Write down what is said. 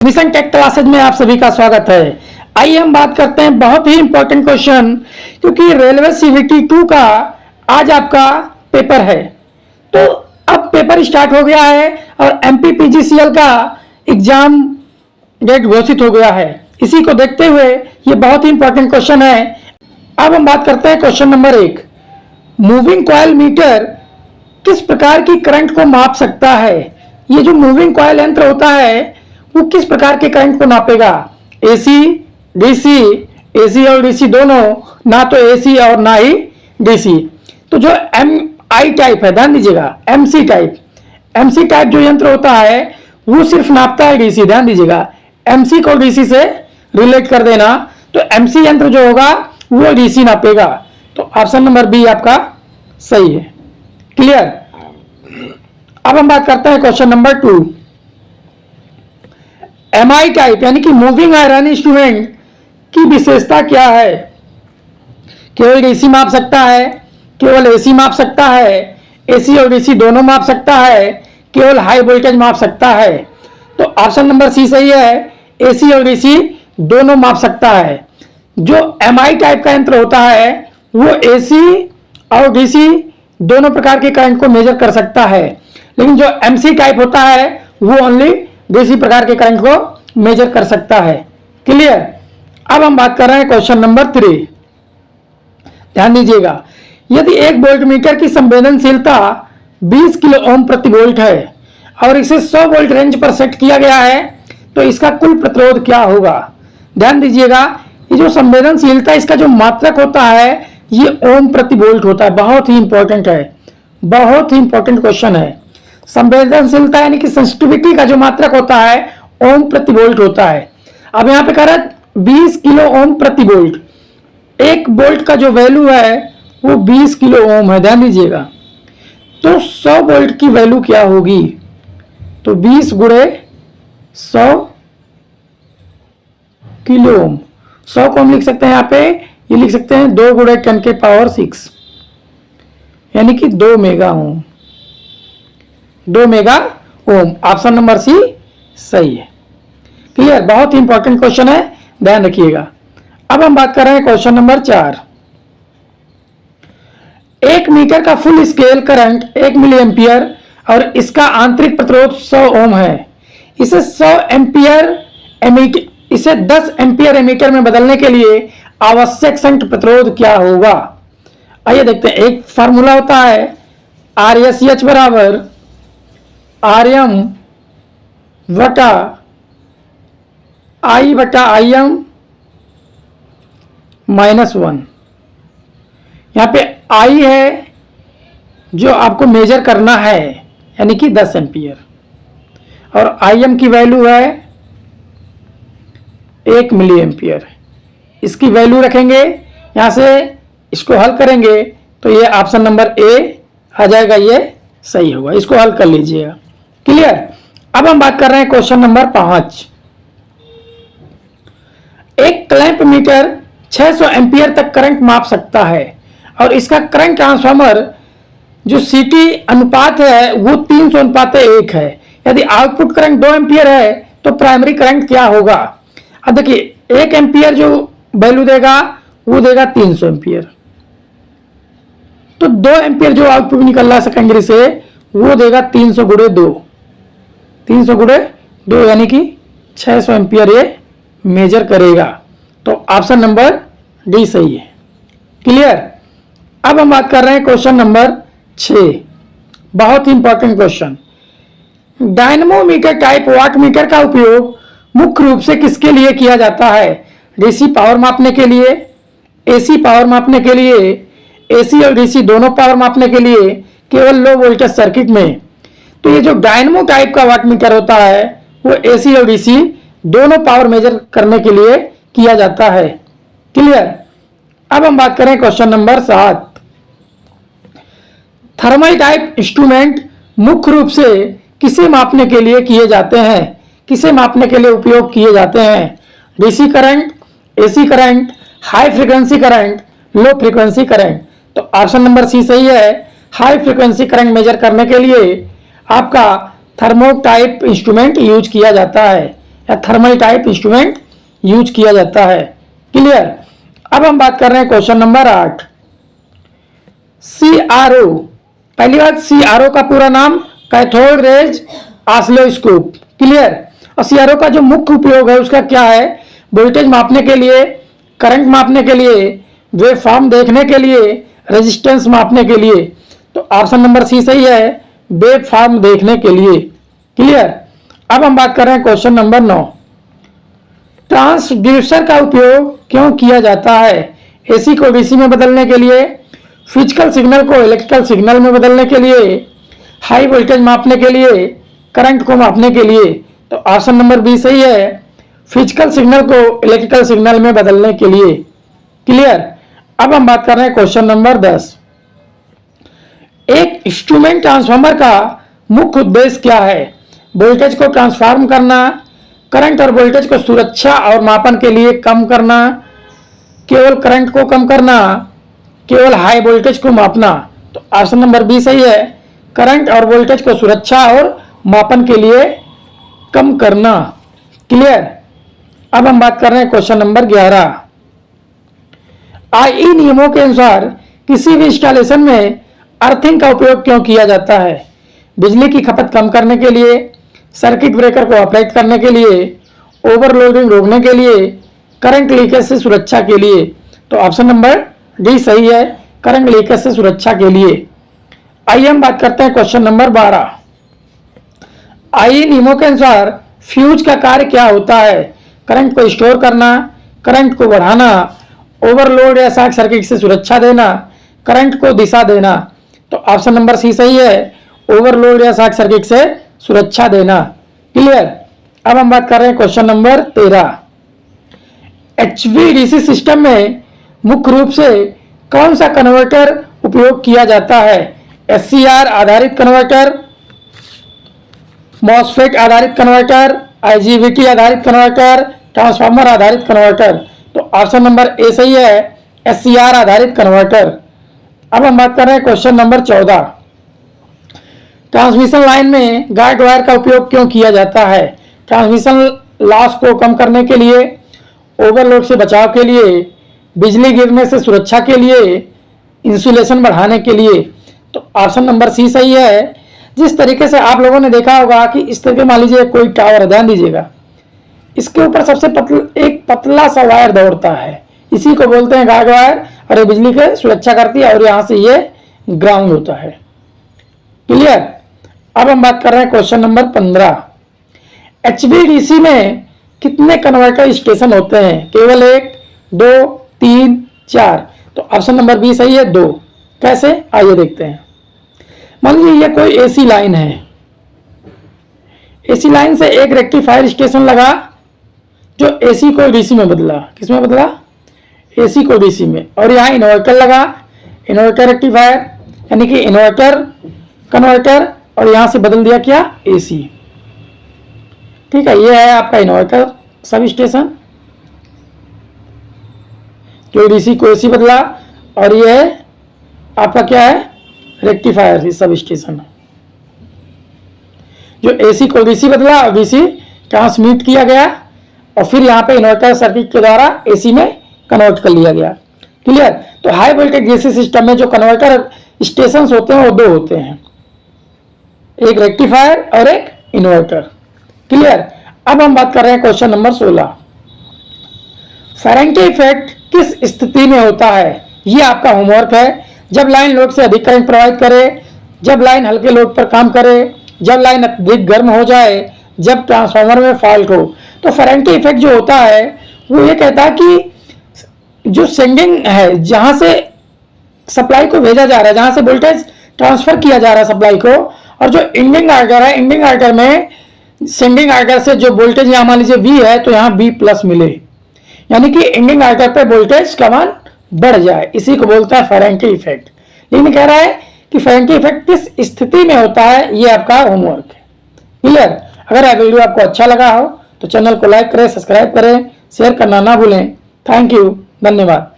Mission take classes में आप सभी का स्वागत है। आइए हम बात करते हैं बहुत ही इंपॉर्टेंट क्वेश्चन, क्योंकि रेलवे सीवीटी 2 का आज आपका पेपर है। तो अब पेपर स्टार्ट हो गया है और एमपीपीजीसीएल का एग्जाम डेट घोषित हो गया है। इसी को देखते हुए ये बहुत ही इंपॉर्टेंट क्वेश्चन है। अब हम बात करते हैं question number 1। Moving coil meter किस प्रकार की करंट को माप सकता है? ये जो मूविंग कॉइल यंत्र होता है वो किस प्रकार के करंट को नापेगा? एसी, डीसी, एसी और डीसी दोनों, ना तो एसी और ना ही डीसी। तो जो एमआई टाइप है, ध्यान दीजिएगा, एमसी टाइप जो यंत्र होता है वो सिर्फ नापता है डीसी। ध्यान दीजिएगा, एमसी को डीसी से रिलेट कर देना, तो एमसी यंत्र जो होगा वो डीसी नापेगा। तो ऑप्शन नंबर बी आपका सही है। क्लियर? अब हम बात करते हैं क्वेश्चन नंबर 2। एमआई टाइप यानी कि मूविंग आयरन इंस्ट्रूमेंट की विशेषता क्या है? केवल डीसी माप सकता है, केवल एसी माप सकता है, एसी और डीसी दोनों माप सकता है, केवल हाई वोल्टेज माप सकता है। तो ऑप्शन नंबर सी सही है, एसी और डीसी दोनों माप सकता है। जो एमआई टाइप का यंत्र होता है वो एसी और डीसी दोनों प्रकार के करंट को मेजर कर सकता है, लेकिन जो एमसी टाइप होता है वो ओनली डीसी प्रकार के करंट को मेजर कर सकता है। क्लियर? अब हम बात कर रहे हैं क्वेश्चन नंबर 3। ध्यान दीजिएगा, यदि एक वोल्ट मीटर की संवेदनशीलता 20 किलो ओम प्रति वोल्ट है और इसे 100 वोल्ट रेंज पर सेट किया गया है, तो इसका कुल प्रतिरोध क्या होगा? ध्यान दीजिएगा, ये जो संवेदनशीलता इसका जो मात्रक होता है ये ओम प्रति वोल्ट होता है। बहुत ही इंपॉर्टेंट है, बहुत ही इंपॉर्टेंट क्वेश्चन है। संवेदनशीलता यानी कि सेंसिटिविटी का जो मात्रक होता है ओम प्रति वोल्ट होता है। अब यहाँ पे कह रहा है 20 किलो ओम प्रति वोल्ट। एक वोल्ट का जो वैल्यू है वो 20 किलो ओम है। ध्यान दीजिएगा, तो 100 वोल्ट की वैल्यू क्या होगी? तो 20 गुणे 100 किलो ओम। 100 को हम लिख सकते हैं यहाँ पे, ये लिख सकते हैं 2 गुणे 10 के पावर 6 यानी कि 2 mega ohm. 2 mega ohm. Option number C सही है। क्लियर? बहुत ही इंपॉर्टेंट क्वेश्चन है, ध्यान रखिएगा। अब हम बात कर रहे हैं क्वेश्चन नंबर 4। 1 मीटर का full scale current 1 milliampere और इसका आंतरिक प्रतिरोध 100 ओम है। इसे 10 एम्पियर एमीटर में बदलने के लिए आवश्यक शंट प्रतिरोध क्या होगा? आइए देखते हैं। एक फार्मूला होता है RSH बराबर RM बटा I बटा IM -1। यहाँ पे I है जो आपको मेजर करना है यानी कि 10 एम्पियर, और IM की वैल्यू है 1 मिली एम्पियर। इसकी वैल्यू रखेंगे, यहाँ से इसको हल करेंगे तो ये ऑप्शन नंबर ए आ जाएगा, ये सही होगा। इसको हल कर लीजिएगा। क्लियर? अब हम बात कर रहे हैं क्वेश्चन नंबर 5। एक क्लैंप मीटर 600 एम्पियर तक करंट माप सकता है और इसका करंट ट्रांसफार्मर जो सीटी अनुपात है वो 300:1 है। यदि आउटपुट करंट 2 एम्पियर है तो प्राइमरी करंट क्या होगा? अब देखिए, 1 एम्पियर जो वैल्यू देगा वो देगा 300 एम्पियर, तो 2 एम्पियर जो आउटपुट निकल रहा है सेकेंडरी से वो देगा 300 गुणे 2। 300 गुणे 2 यानी कि 600 एम्पियर ये मेजर करेगा। तो ऑप्शन नंबर डी सही है। क्लियर? अब हम बात कर रहे हैं क्वेश्चन नंबर 6। बहुत ही important question. Dynamometer type watt meter का उपयोग मुख्य रूप से किसके लिए किया जाता है? डीसी पावर मापने के लिए, एसी पावर मापने के लिए, एसी और डीसी दोनों पावर मापने के लिए, केवल लो वोल्टेज सर्किट में। तो ये जो डायनमो टाइप का वाट मीटर होता है वो एसी और डीसी दोनों पावर मेजर करने के लिए किया जाता है। क्लियर? अब हम बात करें question number 7। Thermal type instrument मुख्य रूप से किसे मापने के लिए किए जाते हैं? किसे मापने के लिए उपयोग किए जाते हैं? DC current, AC current, high frequency current, low frequency current. तो ऑप्शन नंबर सी सही है। हाई फ्रीक्वेंसी करंट मेजर करने के लिए आपका थर्मो टाइप इंस्ट्रूमेंट यूज किया जाता है। या थर्मल टाइप इंस्ट्रूमेंट यूज किया जाता है। क्लियर। अब हम बात कर रहे हैं क्वेश्चन नंबर 8। CRO, पहली बात CRO का पूरा नाम कैथोड रेज ऑसिलोस्कोप। क्लियर। और CRO का जो मुख्य उपयोग है उसका क्या है, वोल्टेज मापने के लिए, करंट मापने के लिए, वेव फॉर्म देखने के लिए, रेजिस्टेंस मापने के लिए। तो ऑप्शन नंबर सी सही है, वेव फॉर्म देखने के लिए। क्लियर। अब हम बात कर रहे हैं क्वेश्चन नंबर 9। ट्रांसड्यूसर का उपयोग क्यों किया जाता है? AC को DC में बदलने के लिए, फिजिकल सिग्नल को इलेक्ट्रिकल सिग्नल में बदलने के लिए, हाई वोल्टेज मापने के लिए, करंट को मापने के लिए। तो ऑप्शन नंबर बी सही है, फिजिकल सिग्नल को इलेक्ट्रिकल सिग्नल में बदलने के लिए। क्लियर। अब हम बात कर रहे हैं क्वेश्चन नंबर 10। एक इंस्ट्रूमेंट ट्रांसफार्मर का मुख्य उद्देश्य क्या है? वोल्टेज को ट्रांसफॉर्म करना, करंट और वोल्टेज को सुरक्षा और मापन के लिए कम करना, केवल करंट को कम करना, केवल हाई वोल्टेज को मापना। तो ऑप्शन नंबर बी सही है, करंट और वोल्टेज को सुरक्षा और मापन के लिए कम करना। क्लियर। अब हम बात कर रहे हैं क्वेश्चन नंबर 11। IE नियमों के अनुसार किसी भी इंस्टॉलेशन में अर्थिंग का उपयोग क्यों किया जाता है? बिजली की खपत कम करने के लिए, सर्किट ब्रेकर को ऑपरेट करने के लिए, ओवरलोडिंग रोकने के लिए, करंट लीकेज से सुरक्षा के लिए। तो ऑप्शन नंबर डी सही है, करंट लीकेज से सुरक्षा के लिए। आइए हम बात करते हैं क्वेश्चन नंबर 12। IE नियमों के अनुसार फ्यूज का कार्य क्या होता है? करंट को स्टोर करना, करंट को बढ़ाना, ओवरलोड या शॉर्ट सर्किट से सुरक्षा देना, करंट को दिशा देना। तो ऑप्शन नंबर सी सही है, ओवरलोड या शॉर्ट सर्किट से सुरक्षा देना। क्लियर। अब हम बात कर रहे हैं क्वेश्चन नंबर 13। HVDC सिस्टम में मुख्य रूप से कौन सा कन्वर्टर उपयोग किया जाता है? SCR आधारित कन्वर्टर, मॉसफेट आधारित कन्वर्टर, IGBT आधारित कन्वर्टर, ट्रांसफार्मर आधारित कन्वर्टर। तो ऑप्शन नंबर ए सही है, SCR आधारित कन्वर्टर। अब हम बात कर रहे हैं क्वेश्चन नंबर 14। ट्रांसमिशन लाइन में गाइड वायर का उपयोग क्यों किया जाता है? ट्रांसमिशन लॉस को कम करने के लिए, ओवरलोड से बचाव के लिए, बिजली गिरने से सुरक्षा के लिए, इंसुलेशन बढ़ाने के लिए। तो ऑप्शन नंबर सी सही है। जिस तरीके से आप लोगों ने देखा होगा कि इस तरीके मान लीजिए कोई टावर, ध्यान दीजिएगा, इसके ऊपर सबसे एक पतला सा वायर दौड़ता है, इसी को बोलते हैं गाइड वायर, और ये बिजली की सुरक्षा करती है और यहाँ से ये ग्राउंड होता है। क्लियर। अब हम बात कर रहे हैं क्वेश्चन नंबर 15। HVDC में कितने कन्वर्टर स्टेशन होते हैं? केवल 1, 2, 3, 4। तो ऑप्शन नंबर बी सही है, 2। कैसे, आइए देखते हैं। मान लीजिए ये कोई AC लाइन है, AC लाइन से एक रेक्टिफायर स्टेशन लगा जो AC को DC में बदला। किस में बदला? AC को DC में। और यहाँ इन्वर्टर लगा, इन्वर्टर रेक्टिफायर, यानी कि इन्वर्टर कन्वर्टर, और यहाँ से बदल दिया क्या? AC। ठीक है, ये है आपका इन्वर्टर सब स्टेशन जो DC को AC बदला, और ये है आपका क्या है? रेक्टिफायर सब स्टेशन जो AC को DC बदला और DC ट्रांसमिट किया गया, और फिर यहाँ पे इन्वर्टर सर्किट के द्वारा AC में कन्वर्ट कर लिया गया। क्लियर। तो हाई वोल्टेज DC सिस्टम में जो कन्वर्टर स्टेशन होते हैं वो 2 होते हैं, एक रेक्टिफायर और एक इन्वर्टर। क्लियर। अब हम बात कर रहे हैं क्वेश्चन नंबर 16। फेरेंटी इफेक्ट किस स्थिति में होता है? ये आपका होमवर्क है। जब लाइन लोड से अधिक करंट प्रवाहित करे, जब लाइन हल्के लोड पर काम करे, जब लाइन अधिक गर्म हो जाए, जब ट्रांसफार्मर में फॉल्ट हो। तो फेरेंटी इफेक्ट जो होता है वो ये कहता है कि जो सेंडिंग है, जहां से सप्लाई को भेजा जा रहा है, जहां से वोल्टेज ट्रांसफर किया जा रहा है सप्लाई को, और जो इंडिंग आर्टर है, इंडिंग आर्टर में सेंडिंग आर्टर से जो वोल्टेज यहाँ मान लीजिए V है तो यहाँ V+ मिले, यानी कि इंडिंग आर्टर पे वोल्टेज का मान बढ़ जाए, इसी को बोलता है फेरेंटी इफेक्ट। लेकिन कह रहा है कि फेरेंटी इफेक्ट किस स्थिति में होता है, ये आपका होमवर्क है। क्लियर। अगर यह वीडियो आपको अच्छा लगा हो तो चैनल को लाइक करें, सब्सक्राइब करें, शेयर करना ना भूलें। थैंक यू, धन्यवाद।